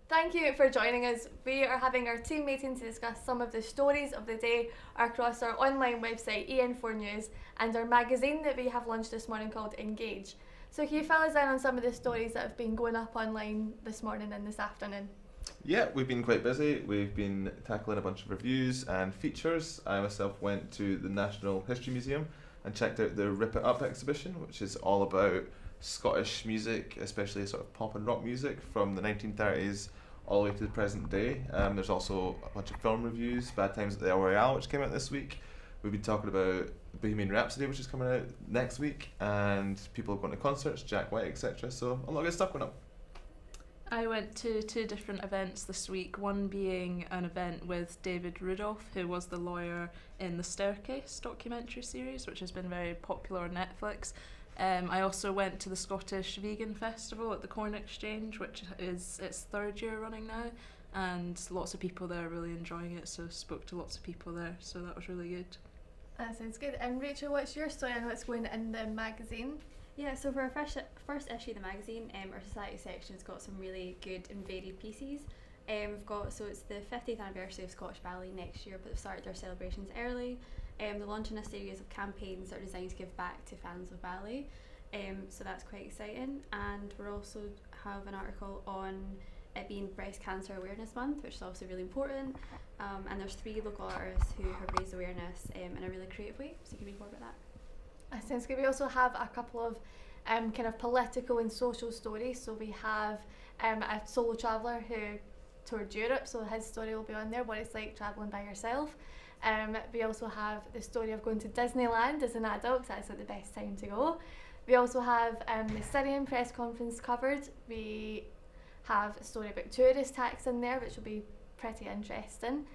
Thank you for joining us. We are having our team meeting to discuss some of the stories of the day across our online website EN4 News and our magazine that we have launched this morning called Engage. So can you fill us in on some of the stories that have been going up online this morning and this afternoon? Yeah, we've been quite busy. We've been tackling a bunch of reviews and features. I myself went to the National History Museum and checked out the Rip It Up exhibition, which is all about Scottish music, especially sort of pop and rock music from the 1930s all the way to the present day. There's also a bunch of film reviews, Bad Times at the El Royale, which came out this week. We've been talking about Bohemian Rhapsody, which is coming out next week, and people going to concerts, Jack White, etc. So a lot of good stuff going up. I went to two different events this week, one being an event with David Rudolph, who was the lawyer in the Staircase documentary series, which has been very popular on Netflix. I also went to the Scottish Vegan Festival at the Corn Exchange, which is its third year running now, and lots of people there are really enjoying it, so spoke to lots of people there, so that was really good. That sounds good. And Rachel, what's your story on what's going in the magazine? Yeah, so for our first issue of the magazine, our society section's got some really good and varied pieces. It's the 50th anniversary of Scottish Ballet next year, but they've started their celebrations early. They're launching a series of campaigns that are designed to give back to fans of ballet, so that's quite exciting. And we also have an article on it being Breast Cancer Awareness Month, which is also really important. And there's 3 local artists who have raised awareness in a really creative way, so you can read more about that. That sounds good. We also have a couple of kind of political and social stories. So we have a solo traveller who toured Europe, so his story will be on there, what it's like travelling by yourself. We also have the story of going to Disneyland as an adult, 'cause that's like the best time to go. We also have the Syrian press conference covered. We have a story about tourist tax in there, which will be pretty interesting.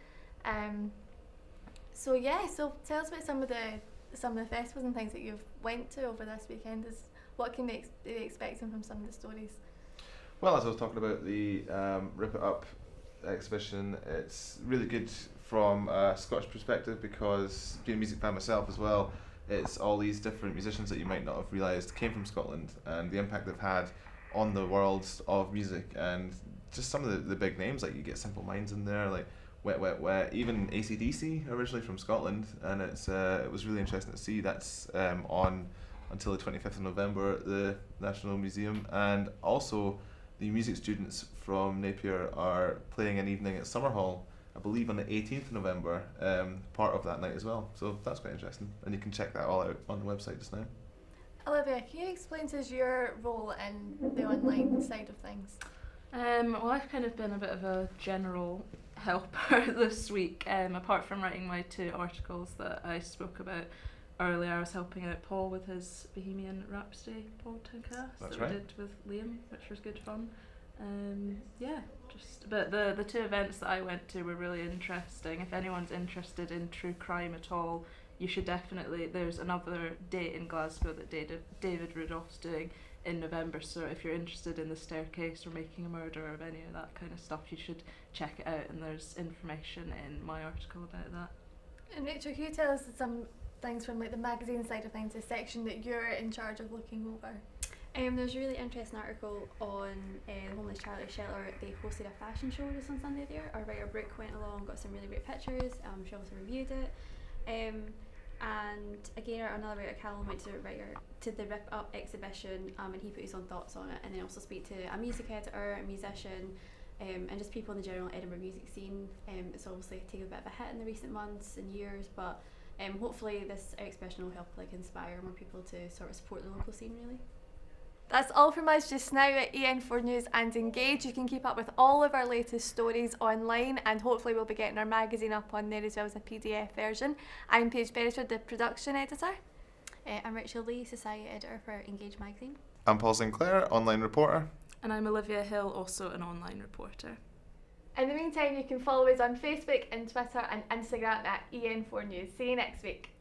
So tell us about some of the festivals and things that you've went to over this weekend. What can we be expecting from some of the stories? Well, as I was talking about the Rip It Up exhibition, it's really good from a Scottish perspective because being a music fan myself as well, it's all these different musicians that you might not have realised came from Scotland and the impact they've had on the world of music, and just some of the big names, like you get Simple Minds in there, like Wet Wet Wet, even AC/DC originally from Scotland, and it was really interesting to see. That's on until the 25th of November at the National Museum, and also the music students from Napier are playing an evening at Summerhall, I believe on the 18th of November, part of that night as well, so that's quite interesting, and you can check that all out on the website just now. Olivia, can you explain to us your role in the online side of things? Well, I've kind of been a bit of a general helper this week. Apart from writing my 2 articles that I spoke about earlier, I was helping out Paul with his Bohemian Rhapsody podcast That's that right. we did with Liam, which was good fun. But the 2 events that I went to were really interesting. If anyone's interested in true crime at all, you should definitely, there's another date in Glasgow that David Rudolph's doing in November, so if you're interested in the Staircase or Making a Murder or any of that kind of stuff, you should check it out, and there's information in my article about that. And Rachel, can you tell us some things from like the magazine side of things, the section that you're in charge of looking over? There's a really interesting article on the Homeless Charity Shelter. They hosted a fashion show just on Sunday there. Our writer Brooke went along, got some really great pictures. She also reviewed it. And again, another writer, Callum, went to the Rip Up exhibition, and he put his own thoughts on it, and then also speak to a music editor, a musician, and just people in the general Edinburgh music scene. It's obviously taken a bit of a hit in the recent months and years, but hopefully this exhibition will help inspire more people to sort of support the local scene, really. That's all from us just now at EN4 News and Engage. You can keep up with all of our latest stories online, and hopefully we'll be getting our magazine up on there as well as a PDF version. I'm Paige Beresford, the production editor. I'm Rachel Lee, society editor for Engage magazine. I'm Paul Sinclair, online reporter. And I'm Olivia Hill, also an online reporter. In the meantime, you can follow us on Facebook and Twitter and Instagram at EN4 News. See you next week.